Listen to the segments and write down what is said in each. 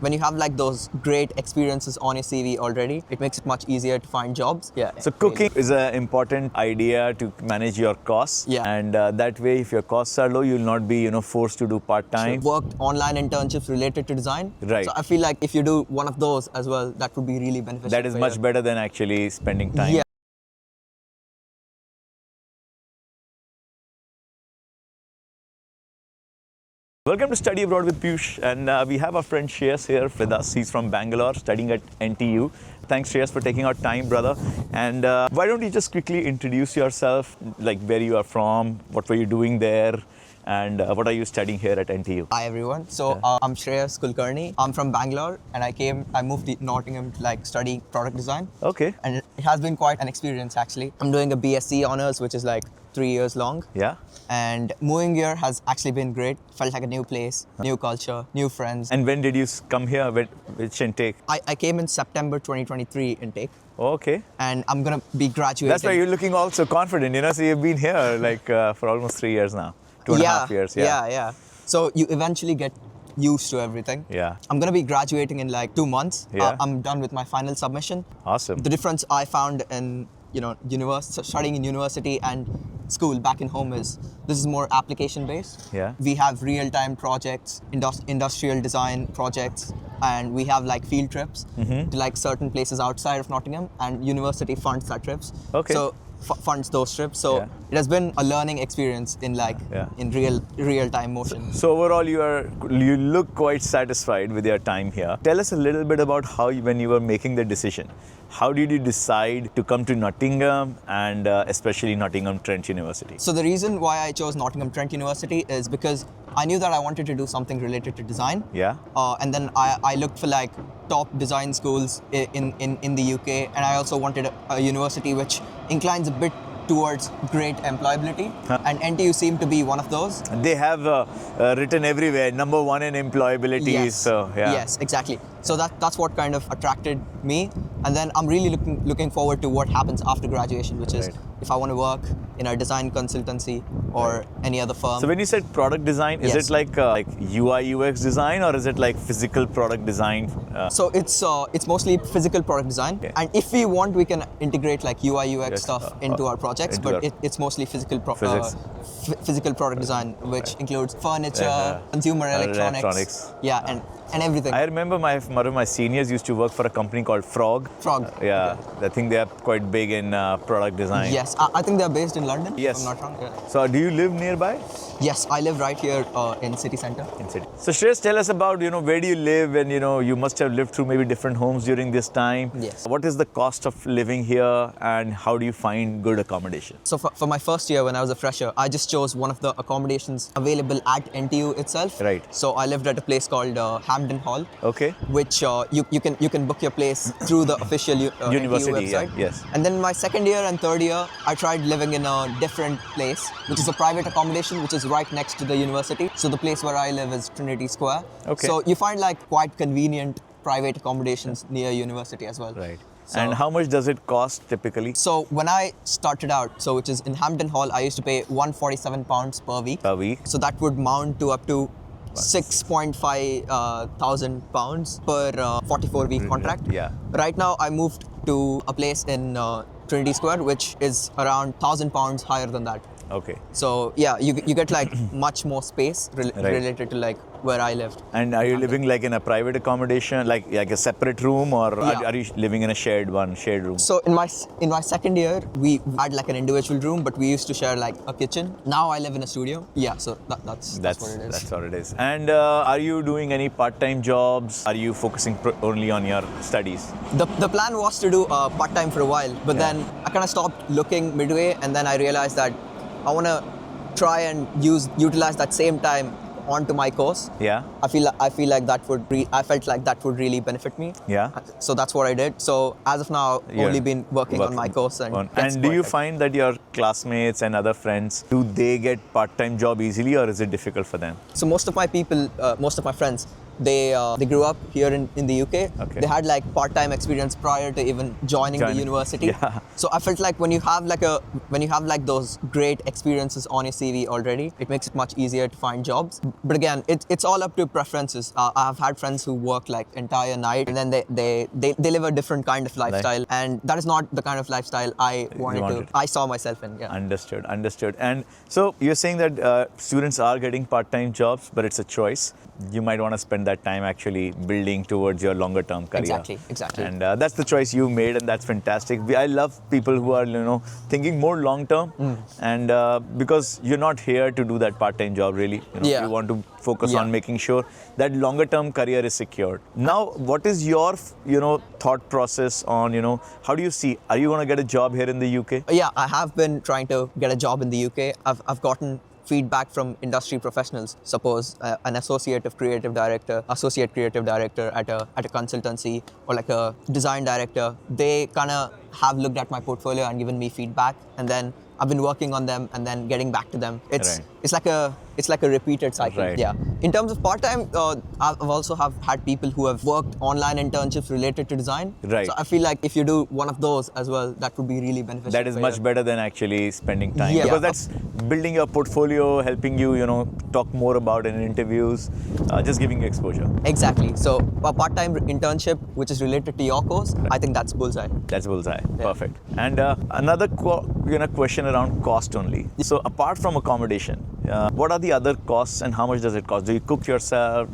When you have like those great experiences on your CV already, it makes it much easier to find jobs. Yeah. So cooking is an important idea to manage your costs. Yeah. And that way, if your costs are low, you'll not be, forced to do part-time. Worked online internships related to design. Right. So I feel like if you do one of those as well, that would be really beneficial. That is much better than actually spending time. Yeah. Welcome to Study Abroad with Piyush, and we have our friend Shreyas here with us. He's from Bangalore, studying at NTU. Thanks, Shreyas, for taking out time, brother. And why don't you just quickly introduce yourself, like where you are from, what were you doing there, and what are you studying here at NTU? Hi everyone. So I'm Shreyas Kulkarni. I'm from Bangalore, and I moved to Nottingham to study product design. Okay. And it has been quite an experience actually. I'm doing a BSc honors, which is 3 years long. Yeah. And moving here has actually been great. Felt like a new place, new culture, new friends. And when did you come here? Which intake? I came in September 2023 intake. Okay. And I'm gonna be graduating. That's why you're looking all so confident, So you've been here for almost 3 years now. 2.5 years. Yeah. So you eventually get used to everything. Yeah. I'm gonna be graduating in 2 months. Yeah. I'm done with my final submission. Awesome. The difference I found in studying in university and school back in home is this is more application based. Yeah. We have real-time projects, industrial design projects, and we have field trips to certain places outside of Nottingham, and university funds that trips. Okay. So funds those trips. So it has been a learning experience in in real-time motion. So overall, you look quite satisfied with your time here. Tell us a little bit about when you were making the decision. How did you decide to come to Nottingham and especially Nottingham Trent University? So the reason why I chose Nottingham Trent University is because I knew that I wanted to do something related to design. Yeah. And then I looked for top design schools in the UK, and I also wanted a university which inclines a bit towards great employability, and NTU seemed to be one of those. They have written everywhere, number one in employability. Yes. So yeah. Yes, exactly. So that's what kind of attracted me, and then I'm really looking forward to what happens after graduation, which is if I want to work in a design consultancy or any other firm. So when you said product design, is it like UI UX design, or is it like physical product design? So it's mostly physical product design, and if we want, we can integrate UI UX stuff into our projects, but it's mostly physical product design, which includes furniture, consumer electronics. Yeah, and everything. I remember one of my seniors used to work for a company called Frog. Yeah, I think they are quite big in product design. Yes, I think they're based in London. Yes. If I'm not wrong. Yeah. So do you live nearby? Yes, I live right here in city center. So Shreyas, tell us about where do you live, and you must have lived through maybe different homes during this time. Yes. What is the cost of living here, and how do you find good accommodation? So for my first year when I was a fresher, I just chose one of the accommodations available at NTU itself. Right. So I lived at a place called Hamden Hall. Okay. Which you can book your place through the official university NTU website. Yeah, yes. And then my second year and third year, I tried living in a different place, which is a private accommodation, which is right next to the university. So the place where I live is Trinity Square. Okay. So you find quite convenient private accommodations near university as well. Right. So, and how much does it cost typically? So when I started out, which is in Hamden Hall, I used to pay £147 per week. Per week. So that would mount to up to £6,500 per 44-week contract. Yeah. Right now, I moved to a place in Trinity Square, which is around £1,000 higher than that. Okay. So yeah, you get much more space related to where I lived. And are you living in a private accommodation, like a separate room, or are you living in a shared room? So in my second year, we had an individual room, but we used to share a kitchen. Now I live in a studio. Yeah, so that's what it is. That's what it is. And are you doing any part-time jobs? Are you focusing only on your studies? The plan was to do part-time for a while, but then I kind of stopped looking midway, and then I realized that I want to try and utilize that same time onto my course. Yeah. I felt like that would really benefit me. Yeah. So that's what I did. So as of now, only been working on my course. And do you find that your classmates and other friends, do they get part-time job easily, or is it difficult for them? So most of my friends, they grew up here in the UK. Okay. They had like part-time experience prior to even joining the university. Yeah. So I felt like when you have like those great experiences on your CV already, it makes it much easier to find jobs. But again, it's all up to preferences. I've had friends who work like entire night and then they live a different kind of lifestyle, and that is not the kind of lifestyle I I saw myself in. Yeah. Understood. And so you're saying that students are getting part-time jobs, but it's a choice. You might want to spend that time actually building towards your longer term career. Exactly. And that's the choice you made, and that's fantastic. I love people who are, thinking more long term, and because you're not here to do that part-time job really. You want to focus on making sure that longer term career is secured. Now, what is your, thought process on, how do you see, are you going to get a job here in the UK? Yeah, I have been trying to get a job in the UK. I've gotten feedback from industry professionals. Suppose an associate creative director at a consultancy, or like a design director, they kind of have looked at my portfolio and given me feedback, and then I've been working on them and then getting back to them. It's like a repeated cycle. Right. Yeah. In terms of part-time, I've also had people who have worked online internships related to design. Right. So I feel like if you do one of those as well, that would be really beneficial. That is much better than actually spending time. Yeah. Because that's building your portfolio, helping you, talk more about it in interviews, just giving you exposure. Exactly. So a part-time internship which is related to your course, I think that's bullseye. That's bullseye. Yeah. Perfect. And another question around cost only. So apart from accommodation, what are the other costs and how much does it cost? Do you cook yourself?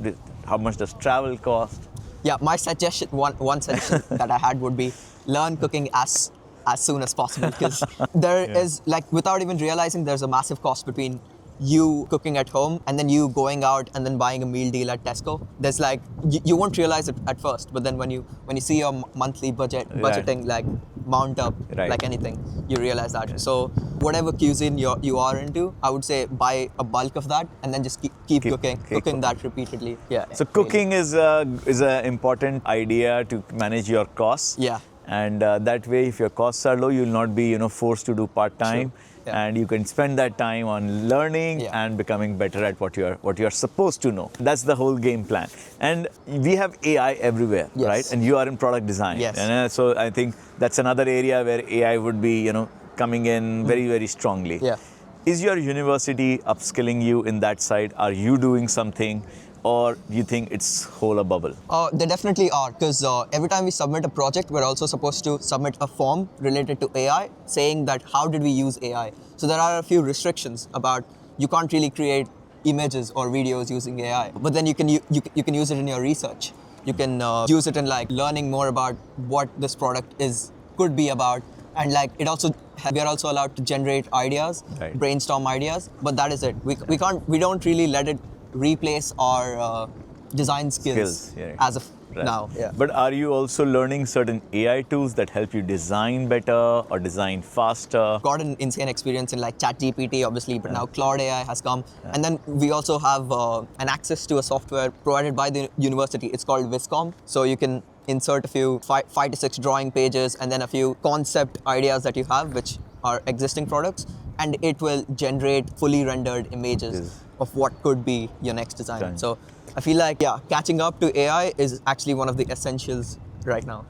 How much does travel cost? Yeah, my suggestion, one suggestion that I had would be learn cooking as soon as possible, because there is, like, without even realizing, there's a massive cost between you cooking at home and then you going out and then buying a meal deal at Tesco. There's like, you won't realize it at first, but then when you see your monthly budgeting like mount up like anything, you realize that. So whatever cuisine you are into, I would say buy a bulk of that and then just keep cooking that repeatedly. Yeah. So cooking is a important idea to manage your costs. Yeah. And that way, if your costs are low, you'll not be forced to do part-time. Sure. Yeah. And you can spend that time on learning and becoming better at what you're supposed to know. That's the whole game plan. And we have AI everywhere, right? And you are in product design. Yes. And so I think that's another area where AI would be, coming in very, very strongly. Yeah. Is your university upskilling you in that side? Are you doing something? Or you think it's whole a bubble? They definitely are, because every time we submit a project, we're also supposed to submit a form related to AI, saying that how did we use AI. So there are a few restrictions about, you can't really create images or videos using AI, but then you can use it in your research. You can use it in like learning more about what this product could be about, and like we are also allowed to generate ideas, brainstorm ideas, but that is it. We don't really let it replace our design skills as of now. Yeah. But are you also learning certain AI tools that help you design better or design faster? Got an insane experience in like ChatGPT, obviously, but now Claude AI has come. And then we also have an access to a software provided by the university. It's called VisCom. So you can insert a few 5 to 6 drawing pages and then a few concept ideas that you have, which are existing products, and it will generate fully rendered images of what could be your next design. So I feel like, catching up to AI is actually one of the essentials right now.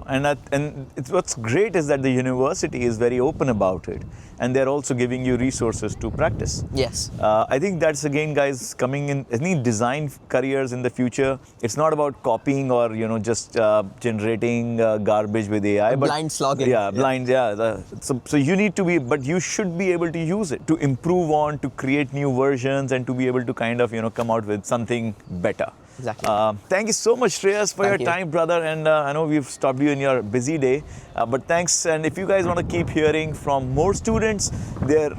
And what's great is that the university is very open about it, and they're also giving you resources to practice. Yes. I think that's, again, guys, coming in, I think design careers in the future, it's not about copying or just generating garbage with AI, but blind slogging. So you need to be, but you should be able to use it to improve on, to create new versions, and to be able to kind of come out with something better. Exactly. Thank you so much, Shreyas, for your time, brother. And I know we've stopped you in your busy day, but thanks. And if you guys want to keep hearing from more students, their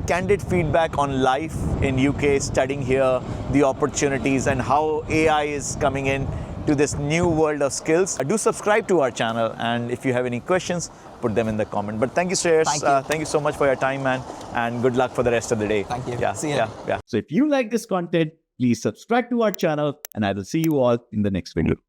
candid feedback on life in UK, studying here, the opportunities, and how AI is coming in to this new world of skills, do subscribe to our channel. And if you have any questions, put them in the comment. But thank you, Shreyas. Thank you so much for your time, man. And good luck for the rest of the day. Thank you. See you. So if you like this content, please subscribe to our channel, and I will see you all in the next video.